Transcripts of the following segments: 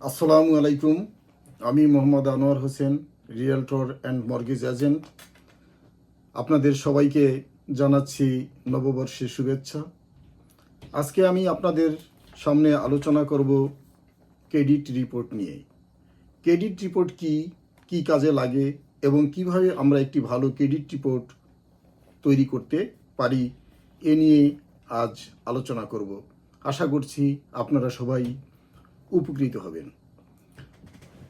আসসালামু আলাইকুম। আমি Mohammad Anwar Hossain, realtor and mortgage agent. আপনাদের সবাইকে জানাচ্ছি নববর্ষের শুভেচ্ছা। আজকে আমি আপনাদের সামনে আলোচনা করব ক্রেডিট রিপোর্ট নিয়ে। ক্রেডিট রিপোর্ট কি কাজে লাগে এবং কিভাবে আমরা একটি ভালো ক্রেডিট রিপোর্ট তৈরি করতে পারি, এ নিয়ে আজ আলোচনা করব। আশা করছি আপনারা সবাই উপকৃত হবেন।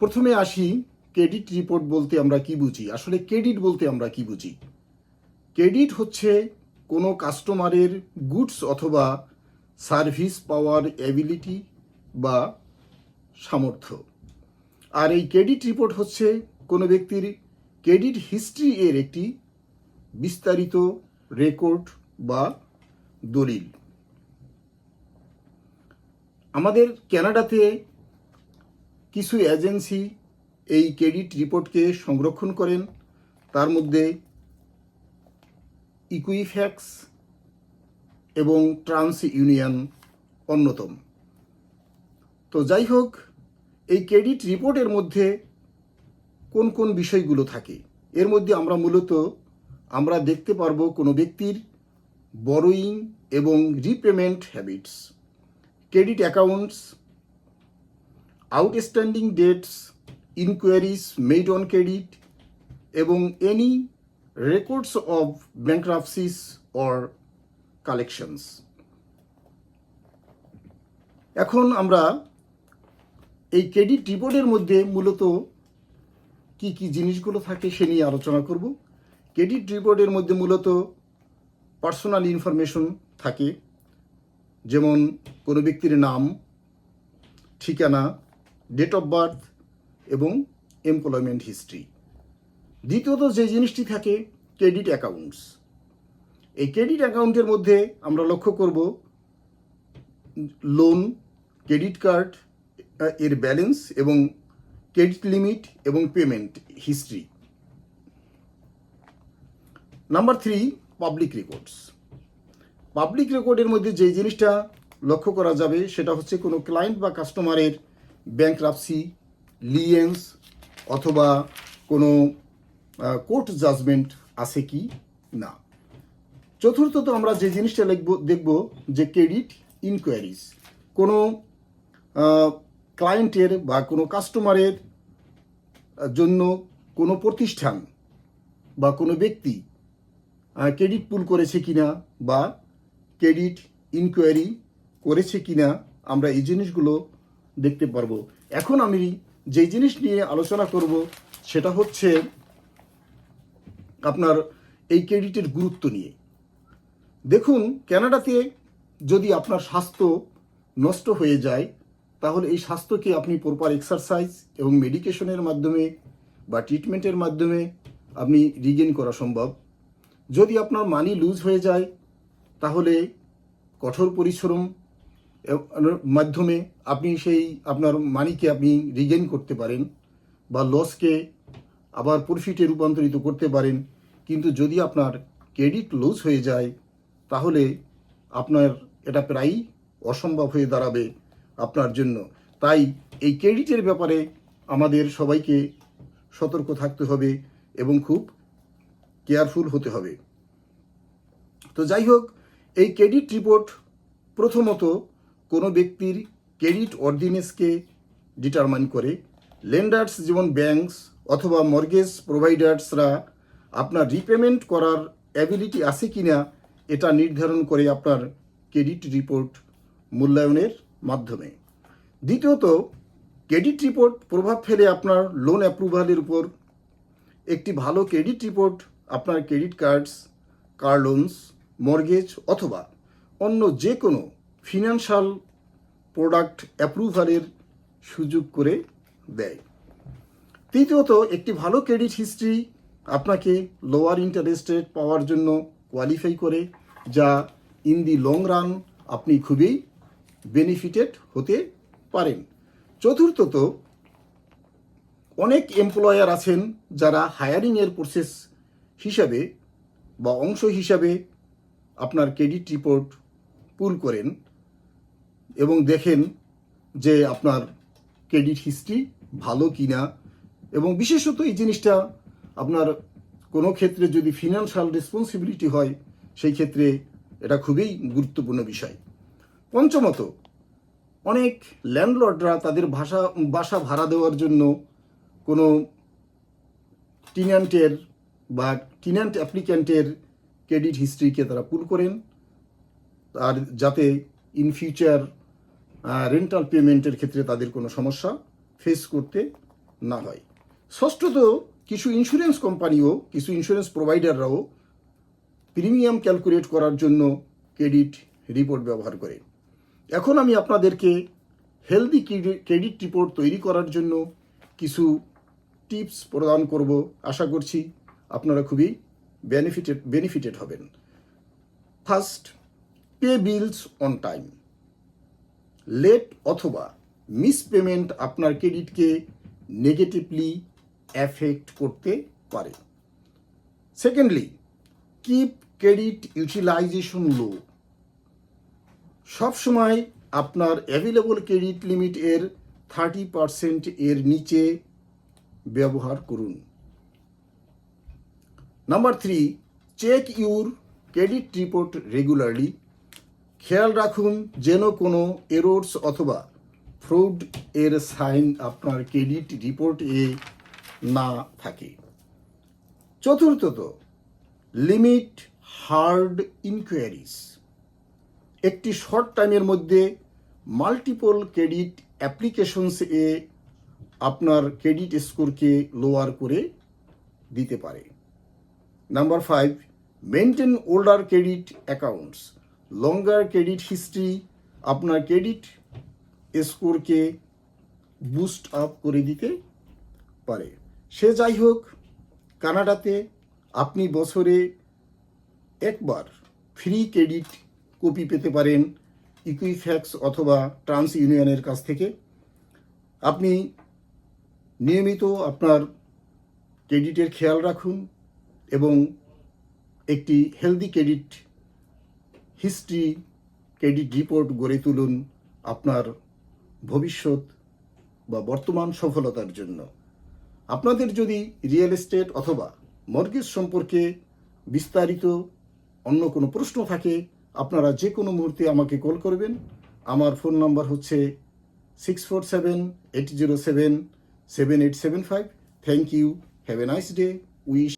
প্রথমে আসি, ক্রেডিট রিপোর্ট বলতে আমরা কি বুঝি। আসলে ক্রেডিট বলতে আমরা কি বুঝি? ক্রেডিট হচ্ছে কোনো কাস্টমারের গুডস অথবা সার্ভিস পাওয়ার এবিলিটি বা সামর্থ্য। আর এই ক্রেডিট রিপোর্ট হচ্ছে কোনো ব্যক্তির ক্রেডিট হিস্ট্রি এর একটি বিস্তারিত রেকর্ড বা দলিল। আমাদের কানাডাতে কিছু এজেন্সি এই ক্রেডিট রিপোর্টকে সংরক্ষণ করেন, তার মধ্যে ইকুইফ্যাক্স এবং ট্রান্স ইউনিয়ন অন্যতম। তো যাই হোক, এই ক্রেডিট রিপোর্টের মধ্যে কোন কোন বিষয়গুলো থাকে, এর মধ্যে আমরা দেখতে পারবো কোনো ব্যক্তির বরোয়িং এবং repayment habits, credit accounts, outstanding debts, inquiries made on credit এবং any records of bankruptcies or collections. এখন আমরা এই ক্রেডিট রিপোর্টের মধ্যে মূলত কি কি জিনিসগুলো থাকে সে নিয়ে আলোচনা করব। ক্রেডিট রিপোর্টের মধ্যে মূলত পার্সোনাল ইনফরমেশন থাকে, যেমন কোনো ব্যক্তির নাম, ঠিকানা, ডেট অফ বার্থ এবং এমপ্লয়মেন্ট হিস্ট্রি। দ্বিতীয়ত যে জিনিসটি থাকে, ক্রেডিট অ্যাকাউন্টস। এই ক্রেডিট অ্যাকাউন্টের মধ্যে আমরা লক্ষ্য করব লোন, ক্রেডিট কার্ড এর ব্যালেন্স এবং ক্রেডিট লিমিট এবং payment history. Number 3, public records. Public রেকর্ডের মধ্যে যে জিনিসটা লক্ষ্য করা যাবে সেটা হচ্ছে কোনো ক্লায়েন্ট বা কাস্টমারের ব্যাংক্রাপসি, লিয়েন্স অথবা কোনো কোর্ট জাজমেন্ট আছে কি না। চতুর্থত আমরা যে জিনিসটা দেখব যে ক্রেডিট ইনকোয়ারিজ। কোনো ক্লায়েন্টের বা কোনো কাস্টমারের জন্য কোনো প্রতিষ্ঠান বা কোনো ব্যক্তি ক্রেডিট পুল করেছে কিনা বা ক্রেডিট ইনকোয়ারি করেছে কিনা, আমরা এই জিনিসগুলো দেখতে পারবো। এখন আমি যে জিনিস নিয়ে আলোচনা করব সেটা হচ্ছে আপনার এই ক্রেডিটের গুরুত্ব নিয়ে। দেখুন, কানাডাতে যদি আপনার স্বাস্থ্য নষ্ট হয়ে যায়, তাহলে এই স্বাস্থ্যকে আপনি প্রপার এক্সারসাইজ এবং মেডিকেশনের মাধ্যমে বা ট্রিটমেন্টের মাধ্যমে আপনি রিগেইন করা সম্ভব। যদি আপনার মানি লুজ হয়ে যায়, তাহলে কঠোর পরিশ্রম মাধ্যমে আপনি সেই আপনার মানিকে আপনি রিগেইন করতে পারেন বা লসকে আবার প্রফিটে রূপান্তরিত করতে পারেন। কিন্তু যদি আপনার ক্রেডিট লুজ হয়ে যায়, তাহলে আপনার এটা প্রায়ই অসম্ভব হয়ে দাঁড়াবে আপনার জন্য। তাই এই ক্রেডিটের ব্যাপারে আমাদের সবাইকে সতর্ক থাকতে হবে এবং খুব কেয়ারফুল হতে হবে। তো যাই হোক, এই ক্রেডিট রিপোর্ট প্রথমত কোনো ব্যক্তির ক্রেডিট অর্ডিনেন্সকে ডিটারমাইন করে। লেন্ডার্স যেমন ব্যাংকস অথবা মর্গেজ প্রোভাইডার্সরা আপনার রিপেমেন্ট করার অ্যাবিলিটি আছে কিনা এটা নির্ধারণ করে আপনার ক্রেডিট রিপোর্ট মূল্যায়নের মাধ্যমে। দ্বিতীয়ত, ক্রেডিট রিপোর্ট প্রভাব ফেলে আপনার লোন অ্যাপ্রুভালের উপর। একটি ভালো ক্রেডিট রিপোর্ট আপনার ক্রেডিট কার্ডস, কার লোনস, মর্গেজ অথবা অন্য যে কোনো ফিনান্সিয়াল প্রোডাক্ট অ্যাপ্রুভালের সুযোগ করে দেয়। তৃতীয়ত, একটি ভালো ক্রেডিট হিস্ট্রি আপনাকে লোয়ার ইন্টারেস্ট রেট পাওয়ার জন্য কোয়ালিফাই করে, যা ইন দি লং রান আপনি খুবই বেনিফিটেড হতে পারেন। চতুর্থত, অনেক এমপ্লয়ার আছেন যারা হায়ারিংয়ের প্রসেস হিসাবে বা অংশ হিসাবে আপনার ক্রেডিট রিপোর্ট পুল করেন এবং দেখেন যে আপনার ক্রেডিট হিস্ট্রি ভালো কিনা, এবং বিশেষত এই জিনিসটা আপনার কোনো ক্ষেত্রে যদি ফিনান্সিয়াল রেসপন্সিবিলিটি হয় সেই ক্ষেত্রে এটা খুবই গুরুত্বপূর্ণ বিষয়। পঞ্চমত, অনেক ল্যান্ডলর্ডরা তাদের বাসা ভাড়া দেওয়ার জন্য কোনো টিন্যান্টের বা টিন্যান্ট অ্যাপ্লিক্যান্টের ক্রেডিট হিস্ট্রিকে তারা পুল করেন, আর যাতে ইন ফিউচার রেন্টাল পেমেন্টের ক্ষেত্রে তাদের কোনো সমস্যা ফেস করতে না হয়। ষষ্ঠত, কিছু ইন্স্যুরেন্স কোম্পানিও, কিছু ইন্স্যুরেন্স প্রোভাইডাররাও প্রিমিয়াম ক্যালকুলেট করার জন্য ক্রেডিট রিপোর্ট ব্যবহার করে। এখন আমি আপনাদেরকে হেলদি ক্রেডিট রিপোর্ট তৈরি করার জন্য কিছু টিপস প্রদান করব। আশা করছি আপনারা খুবই বেনিফিটেড হবেন। First, pay bills on time. Late অথবা মিস পেমেন্ট আপনার ক্রেডিটকে নেগেটিভলি এফেক্ট করতে পারে। Secondly, keep credit utilisation low. সবসময় আপনার অ্যাভেলেবল ক্রেডিট লিমিট এর 30% এর নিচে ব্যবহার করুন। Number 3, check your credit report regularly. খেয়াল রাখুন যেন কোনো এরর্স অথবা ফ্রড এর সাইন আপনার ক্রেডিট রিপোর্টে না থাকে। চতুর্থত, লিমিট হার্ড ইনকোয়ারিজ। একটি শর্ট টাইমের মধ্যে মাল্টিপল ক্রেডিট অ্যাপ্লিকেশনস এ আপনার ক্রেডিট স্কোরকে লোয়ার করে দিতে পারে। Number 5, maintain older credit accounts. Longer credit history আপনার ক্রেডিট স্কোরকে বুস্ট আপ করে দিতে পারে। সে যাই হোক, কানাডাতে আপনি বছরে একবার ফ্রি ক্রেডিট কপি পেতে পারেন ইকুইফ্যাক্স অথবা ট্রান্স ইউনিয়নের কাছ থেকে। আপনি নিয়মিত আপনার ক্রেডিটের খেয়াল রাখুন এবং একটি healthy credit history, credit report গড়ে তুলুন আপনার ভবিষ্যৎ বা বর্তমান সফলতার জন্য। আপনাদের যদি রিয়েল এস্টেট অথবা মর্গেজ সম্পর্কে বিস্তারিত অন্য কোনো প্রশ্ন থাকে, আপনারা যে কোনো মুহূর্তে আমাকে কল করবেন। আমার ফোন নাম্বার হচ্ছে 647-807-7875। Thank you, have a nice day. Wish